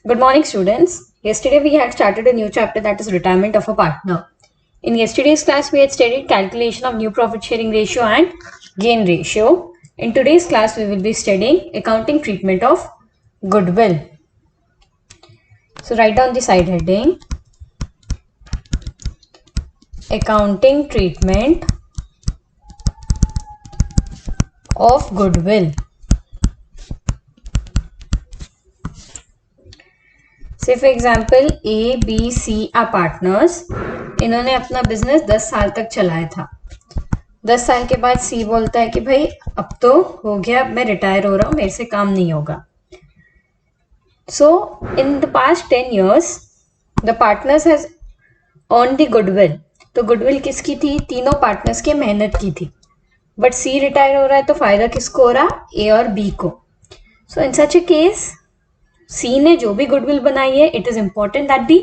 Good morning, students. Yesterday we had started a new chapter, that is retirement of a partner. In yesterday's class, we had studied calculation of new profit sharing ratio and gain ratio. In today's class, we will be studying accounting treatment of goodwill. So write down the side heading, accounting treatment of goodwill. से for example A B C are partners. इन्होंने अपना business 10 साल तक चलाया था. 10 साल के बाद सी बोलता है कि भाई अब तो हो गया, अब मैं रिटायर हो रहा हूँ, मेरे से काम नहीं होगा. So in the past 10 years the partners has earn the goodwill. तो गुडविल किसकी थी? तीनों पार्टनर्स के मेहनत की थी. बट सी रिटायर हो रहा है तो फायदा किसको हो रहा? ए और बी को. सो इन सच ए केस सी ने जो भी गुडविल बनाई है, it is important that the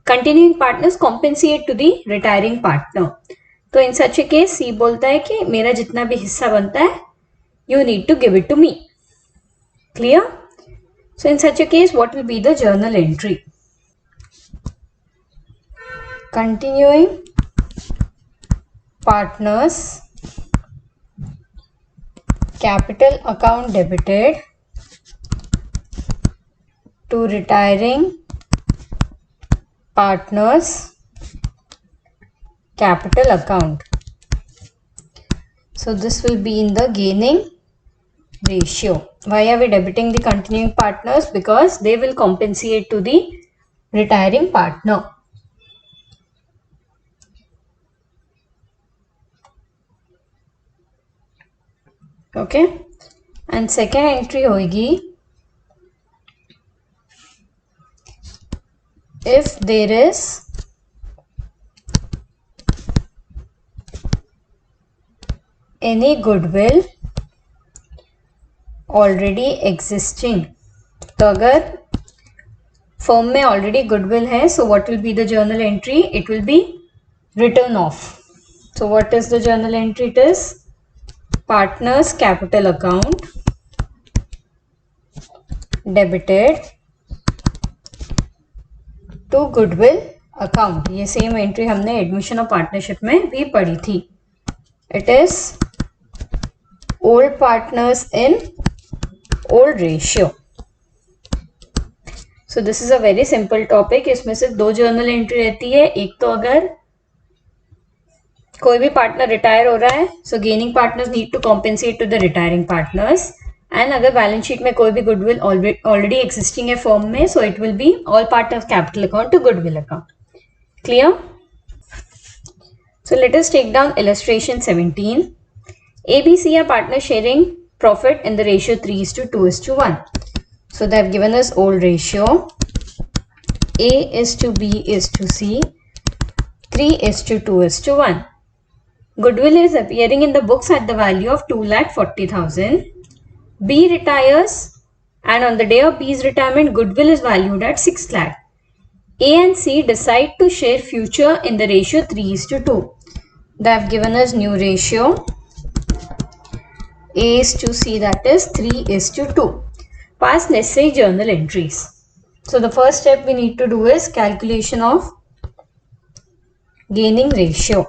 continuing partners compensate to the retiring partner. तो इन सच ए केस सी बोलता है कि मेरा जितना भी हिस्सा बनता है, you need to give it to me. Clear? So in such a case what will be the journal entry? Continuing partners capital account debited to retiring partners capital account. So this will be in the gaining ratio. Why are we debiting the continuing partners? Because they will compensate to the retiring partner. Okay, and second entry होगी if there is any goodwill already existing. तो अगर firm में already goodwill है, so what will be the journal entry? It will be written off. So what is the journal entry? It is partners capital account debited to goodwill account. ये same entry हमने admission of partnership में भी पढ़ी थी. It is old partners in old ratio. So this is a very simple topic. इसमें से दो journal entry रहती है. एक तो अगर कोई भी पार्टनर रिटायर हो रहा है, so gaining partners need to compensate to the retiring partners. And अगर बैलेंस शीट में कोई भी गुडविल ऑलरेडी एक्सिस्टिंग है फर्म में, so it will be all partners capital account to goodwill account. Clear? So let us take down illustration 17. ABC are partners sharing profit in the ratio 3:2:1. So they have given us old ratio. A is to B is to C, 3:2:1. Goodwill is appearing in the books at the value of 2,40,000. B retires, and on the day of B's retirement, goodwill is valued at 6 lakh. A and C decide to share future in the ratio 3:2. They have given us new ratio. A is to C, that is 3:2. Pass necessary journal entries. So the first step we need to do is calculation of gaining ratio.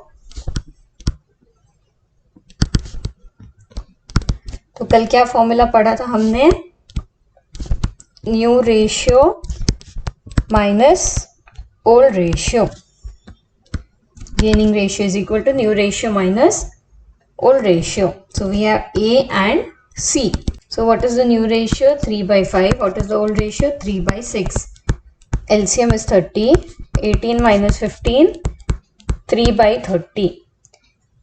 तो कल क्या formula पढ़ा था हमने? New ratio minus old ratio. Gaining ratio is equal to new ratio minus old ratio. So we have A and C. So what is the new ratio? 3/5. What is the old ratio? 3/6. LCM is 30. 18 minus 15, 3/30.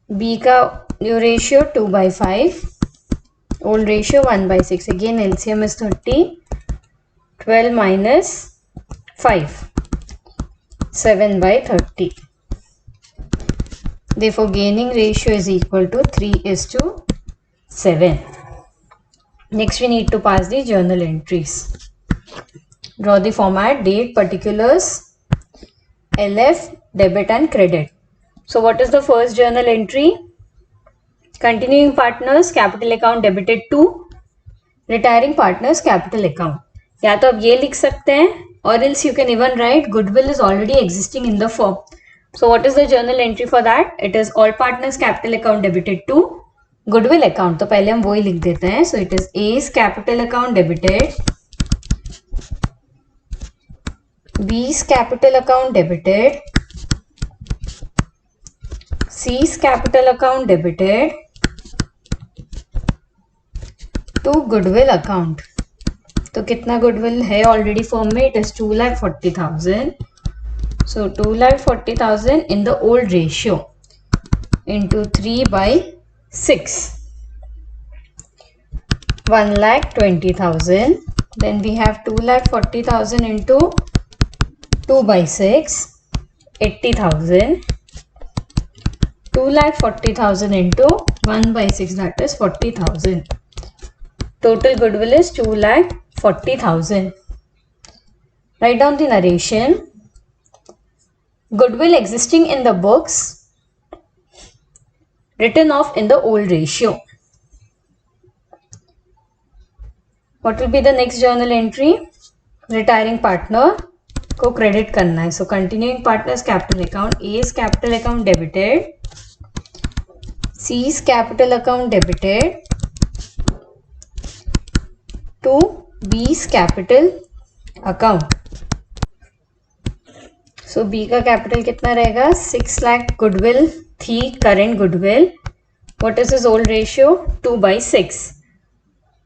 B का new ratio 2/5. Old ratio 1/6. Again LCM is 30. 12 minus 5, 7/30. Therefore, gaining ratio is equal to 3:7. Next, we need to pass the journal entries. Draw the format, date, particulars, LF, debit and credit. So, what is the first journal entry? Continuing partners capital account debited to retiring partners capital account. या तो आप ये लिख सकते हैं, or else you can even write goodwill is already existing in the firm. So what is the journal entry for that? It is all partners capital account debited to goodwill account. तो पहले हम वही लिख देते हैं. So it is A's capital account debited, B's capital account debited, C's capital account debited to goodwill account. तो कितना goodwill है ऑलरेडी फॉर्म में? It is 2,40,000. So 2,40,000 in the old ratio into 3/6. 1,20,000. Then we have 2,40,000 into 2/6, 80,000. 2,40,000 into 1/6, that is 40,000. Total goodwill is 2,40,000. Write down the narration. Goodwill existing in the books, written off in the old ratio. What will be the next journal entry? Retiring partner को credit करना है. So continuing partners capital account, A's capital account debited, C's capital account debited to B's capital account. So B का capital कितना रहेगा? 6 lakh goodwill थी, current goodwill. What is his old ratio? 2/6.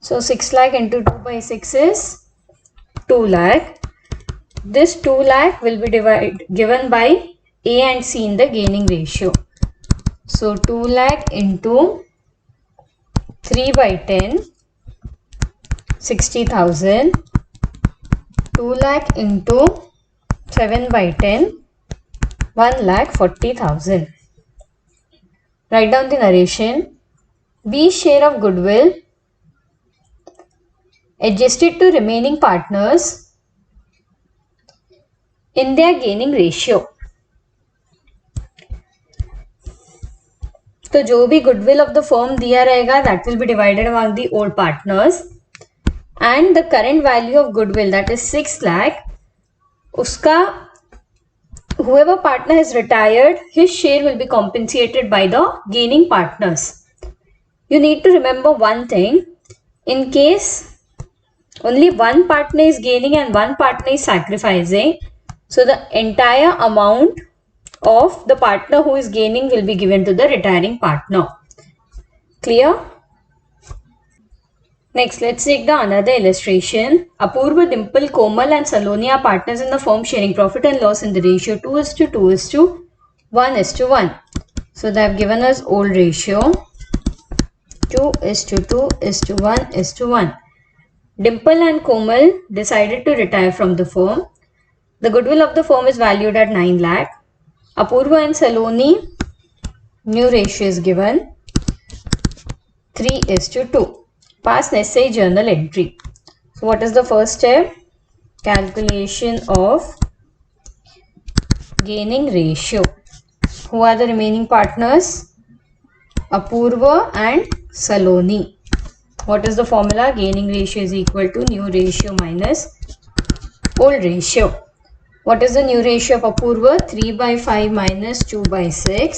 So 6 lakh into 2/6 is 2 lakh. This 2 lakh will be given by A and C in the gaining ratio. So 2 lakh into 3/10, 60,000. 2 lakh into 7/10, 1,40,000. Write down the narration. B's share of goodwill adjusted to remaining partners in their gaining ratio. तो जो भी goodwill of the firm दिया रहेगा that will be divided among the old partners, and the current value of goodwill, that is 6 lakh, उसका whoever partner has retired, his share will be compensated by the gaining partners. You need to remember one thing. In case only one partner is gaining and one partner is sacrificing, so the entire amount of the partner who is gaining will be given to the retiring partner. Clear? Next, let's take the another illustration. Apurva, Dimple, Komal and Saloni are partners in the firm sharing profit and loss in the ratio 2:2:1:1. So they have given us old ratio 2:2:1:1. Dimple and Komal decided to retire from the firm. The goodwill of the firm is valued at 9 lakh. Apurva and Saloni, new ratio is given 3:2. Pass necessary journal entry. So what is the first step? Calculation of gaining ratio. Who are the remaining partners? Apurva and Saloni. What is the formula? Gaining ratio is equal to new ratio minus old ratio. What is the new ratio of Apurva? 3/5 minus 2/6.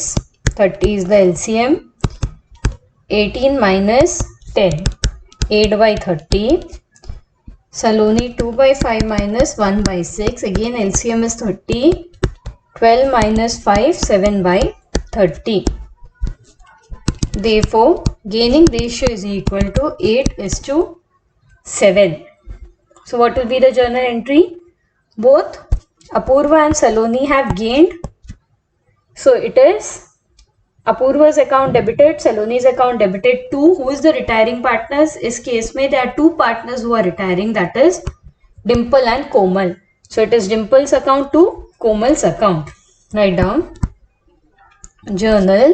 30 is the LCM. 18 minus 10. 8/30. Saloni 2/5 minus 1/6. Again LCM is 30. 12 minus 5, 7/30. Therefore, gaining ratio is equal to 8:7. So what will be the journal entry? Both Apurva and Saloni have gained. So it is Apurva's account debited, Saloni's account debited to who is the retiring partners. इस case में there are two partners who are retiring, that is Dimple and Komal. So it is Dimple's account to Komal's account. Write down journal,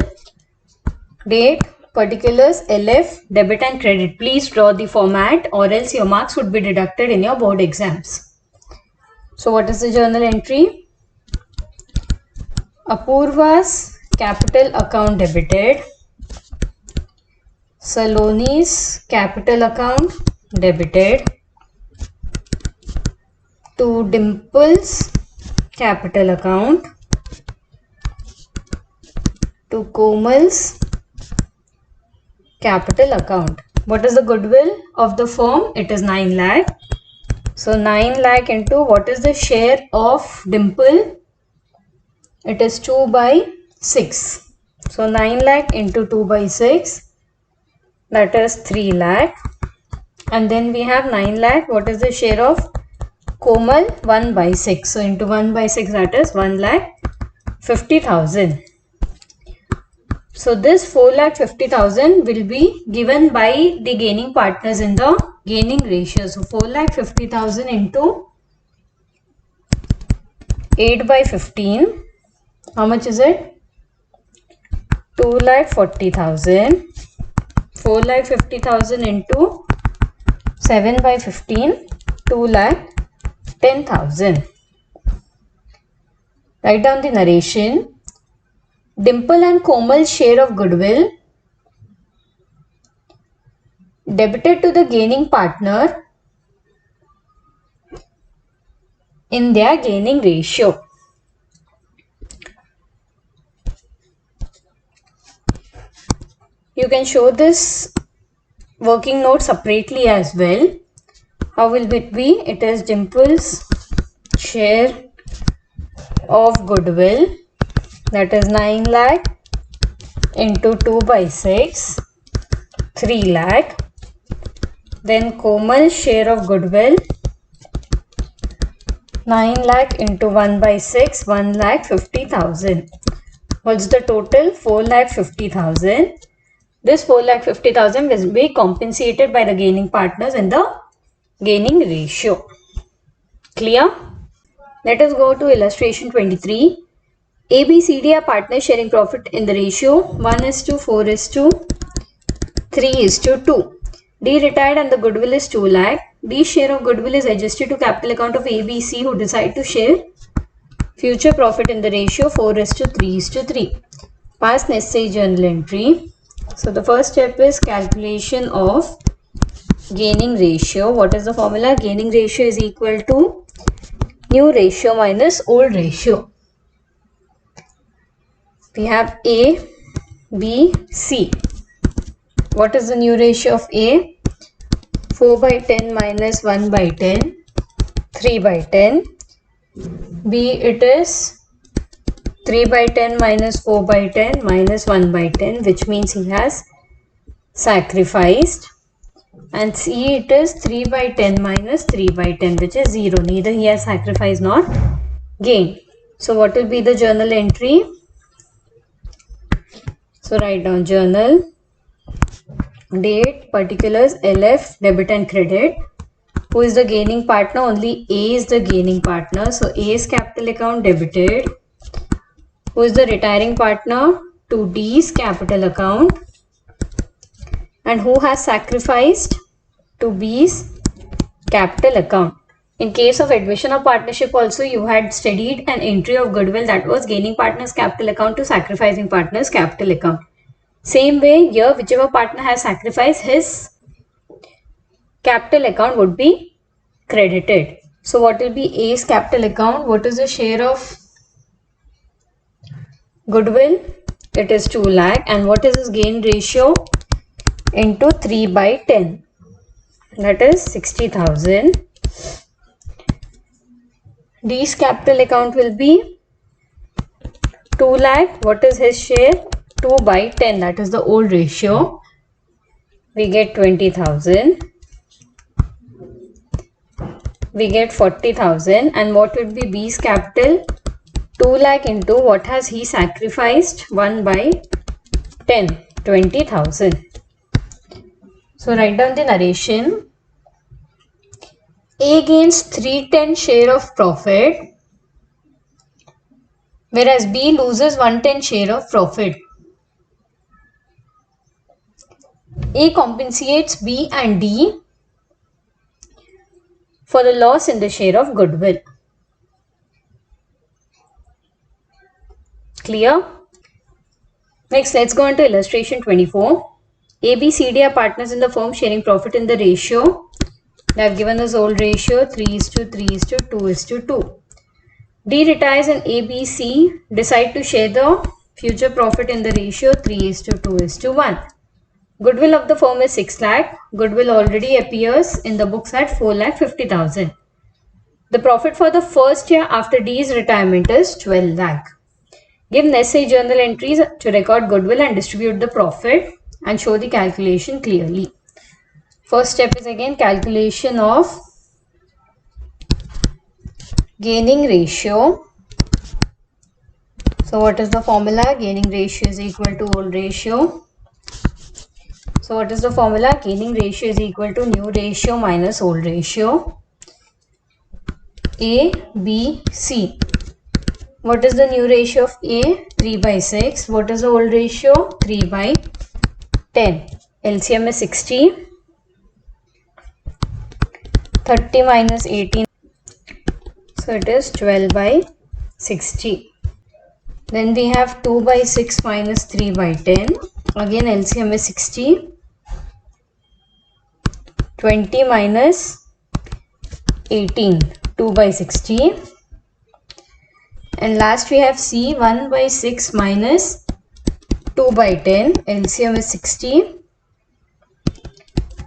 date, particulars, LF, debit and credit. Please draw the format or else your marks would be deducted in your board exams. So what is the journal entry? Apurva's capital account debited, Saloni's capital account debited, to Dimple's capital account to Komal's capital account. What is the goodwill of the firm? It is 9 lakh. So 9 lakh into what is the share of Dimple? It is 2 by 6. So 9 lakh into 2 by 6, that is 3 lakh. And then we have 9 lakh. What is the share of Komal? 1 by 6. So into 1 by 6, that is 1 lakh 50,000. So this 4,50,000 will be given by the gaining partners in the gaining ratio. So 4,50,000 into 8 by 15. How much is it? 2,40,000. 4,50,000 into 7 by 15. 2,10,000. Write down the narration. Dimple and Komal's share of goodwill debited to the gaining partner in their gaining ratio. You can show this working note separately as well. How will it be? It is Dimple's share of goodwill, that is 9 lakh into 2 by 6, 3 lakh. Then Komal's share of goodwill, 9 lakh into 1 by 6, 1,50,000. What's the total? 4,50,000. This 4,50,000 will be compensated by the gaining partners in the gaining ratio. Clear? Let us go to illustration 23. A, B, C, D are partners sharing profit in the ratio 1:4:3:2. D retired and the goodwill is 2 lakh. D's share of goodwill is adjusted to capital account of A, B, C who decide to share future profit in the ratio 4:3:3. Pass necessary journal entry. So the first step is calculation of gaining ratio. What is the formula? Gaining ratio is equal to new ratio minus old ratio. We have A, B, C. What is the new ratio of A? 4 by 10 minus 1 by 10, 3 by 10. B, it is 3 by 10 minus 4 by 10 minus 1 by 10, which means he has sacrificed. And C, it is 3 by 10 minus 3 by 10, which is 0. Neither he has sacrificed nor gained. So what will be the journal entry? So write down journal, date, particulars, LF, debit and credit. Who is the gaining partner? Only A is the gaining partner. So A's capital account debited. Who is the retiring partner? To D's capital account. And who has sacrificed? To B's capital account. In case of admission of partnership also, you had studied an entry of goodwill that was gaining partner's capital account to sacrificing partner's capital account. Same way here, whichever partner has sacrificed, his capital account would be credited. So what will be A's capital account? What is the share of goodwill? It is 2 lakh. And what is his gain ratio? Into 3 by 10. That is 60,000. D's capital account will be 2 lakh. What is his share? 2 by 10. That is the old ratio. We get 20,000. We get 40,000. And what would be B's capital? 2 lakh into what has he sacrificed? 1 by 10. 20,000. So write down the narration. A gains 310 share of profit, whereas B loses 110 share of profit. A compensates B and D for the loss in the share of goodwill. Clear? Next, let's go on to illustration 24. A, B, C, D are partners in the firm sharing profit in the ratio They have given us old ratio 3:3:2:2. D retires and A, B, C decide to share the future profit in the ratio 3:2:1. Goodwill of the firm is 6 lakh. Goodwill already appears in the books at 4,50,000. The profit for the first year after D's retirement is 12 lakh. Give necessary journal entries to record goodwill and distribute the profit and show the calculation clearly. First step is again calculation of gaining ratio. So what is the formula? Gaining ratio is equal to old ratio. So what is the formula? Gaining ratio is equal to new ratio minus old ratio. A, B, C. What is the new ratio of A? 3/6. What is the old ratio? 3/10. LCM is 60. 30 minus 18. So it is 12/60. Then we have 2/6 minus 3/10. Again LCM is 60. 20 minus 18. 2/60. And last we have C, 1/6 minus 2/10. LCM is 60.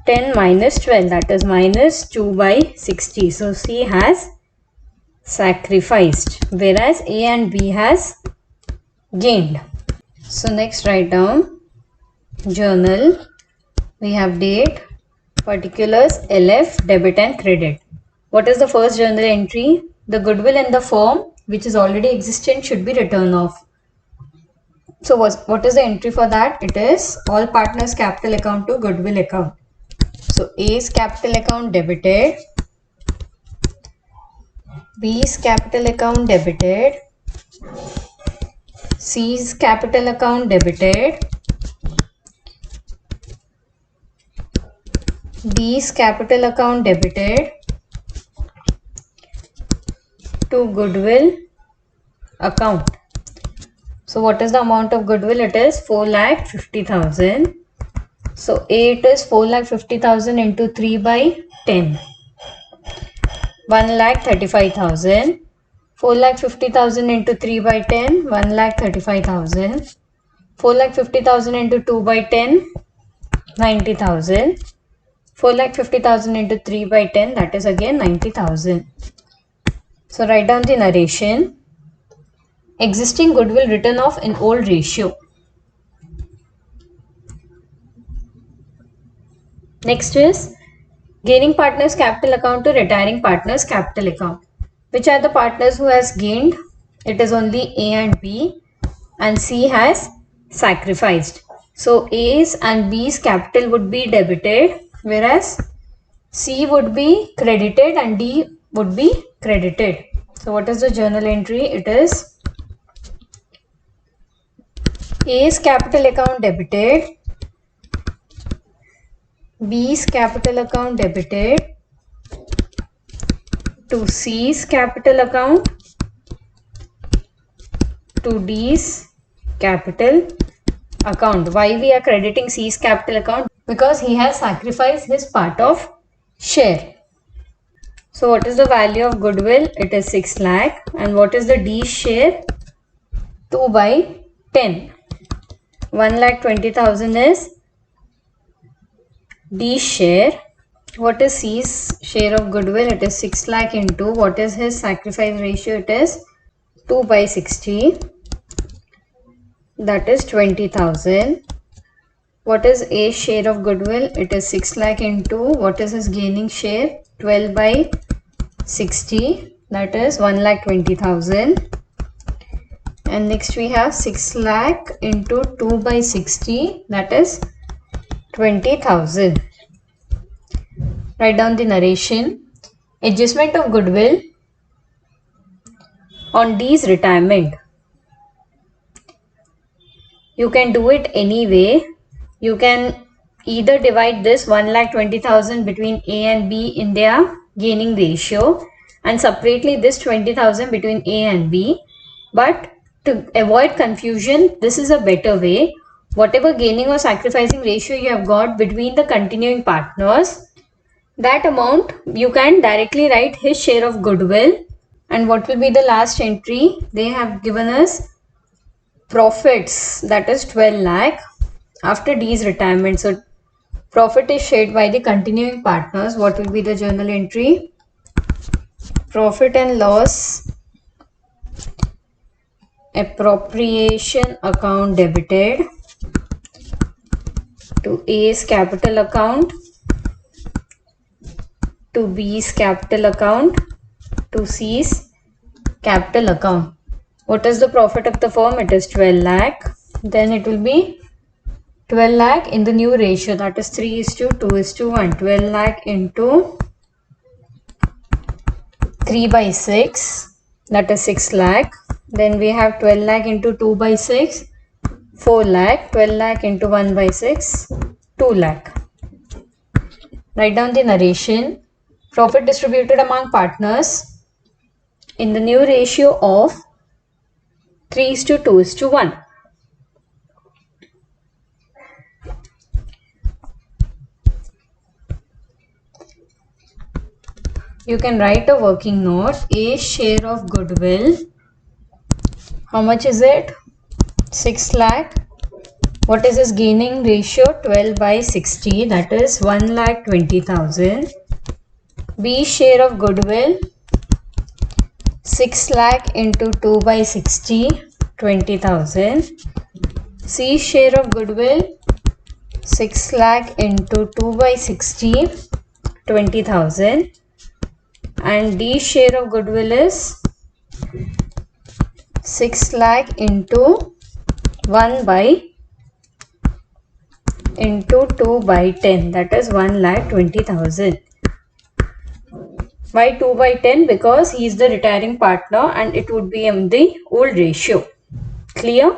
10 minus 12, that is minus 2/60. So C has sacrificed, whereas A and B has gained. So next write down journal. We have date, particulars, LF, debit and credit. What is the first journal entry? The goodwill in the firm which is already existent should be written off. So what is the entry for that? It is all partners capital account to goodwill account. So A's capital account debited, B's capital account debited, C's capital account debited, D's capital account debited to goodwill account. So what is the amount of goodwill? It is 4,50,000. So A, it is 4,50,000 into 3/10. 1,35,000. 4,50,000 into 3/10. 1,35,000. 4,50,000 into 2/10. 90,000. 4,50,000 into 3/10. That is again 90,000. So write down the narration. Existing goodwill written off in old ratio. Next is gaining partners capital account to retiring partners capital account. Which are the partners who has gained? It is only A and B, and C has sacrificed. So A's and B's capital would be debited, whereas C would be credited and D would be credited. So what is the journal entry? It is A's capital account debited, B's capital account debited to C's capital account to D's capital account. Why we are crediting C's capital account? Because he has sacrificed his part of share. So what is the value of goodwill? It is 6 lakh. And what is the D's share? 2/10. 1,20,000 is D's share. What is C's share of goodwill? It is 6 lakh into what is his sacrifice ratio? It is 2/60. That is 20,000. What is A's share of goodwill? It is 6 lakh into what is his gaining share? 12/60. That is 1,20,000. And next we have 6 lakh into 2/60. That is 20,000. Write down the narration. Adjustment of goodwill on D's retirement. You can do it any way. You can either divide this 1,20,000 between A and B in their gaining ratio and separately this 20,000 between A and B. But to avoid confusion, this is a better way. Whatever gaining or sacrificing ratio you have got between the continuing partners, that amount you can directly write his share of goodwill. And what will be the last entry? They have given us profits, that is 12 lakh after D's retirement. So profit is shared by the continuing partners. What will be the journal entry? Profit and loss appropriation account debited to A's capital account, to B's capital account, to C's capital account. What is the profit of the firm? It is 12 lakh. Then it will be 12 lakh in the new ratio, that is 3:2:1. 12 lakh into 3 by 6, that is 6 lakh. Then we have 12 lakh into 2 by 6, 4 lakh. 12 lakh into 1 by 6, 2 lakh. Write down the narration. Profit distributed among partners in the new ratio of 3:2:1. You can write a working note. A share of goodwill. How much is it? 6 lakh. What is his gaining ratio? 12 by 60. That is 1,20,000. B share of goodwill. 6 lakh into 2 by 60. 20,000. C share of goodwill. 6 lakh into 2 by 60. 20,000. And D share of goodwill is 6 lakh into 1 by into 2 by 10, that is 1,20,000. Why 2 by 10? Because he is the retiring partner and it would be in the old ratio. Clear?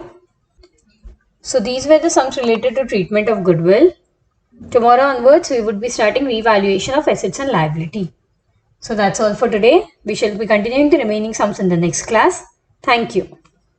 So these were the sums related to treatment of goodwill. Tomorrow onwards we would be starting revaluation of assets and liability. So that's all for today. We shall be continuing the remaining sums in the next class. Thank you.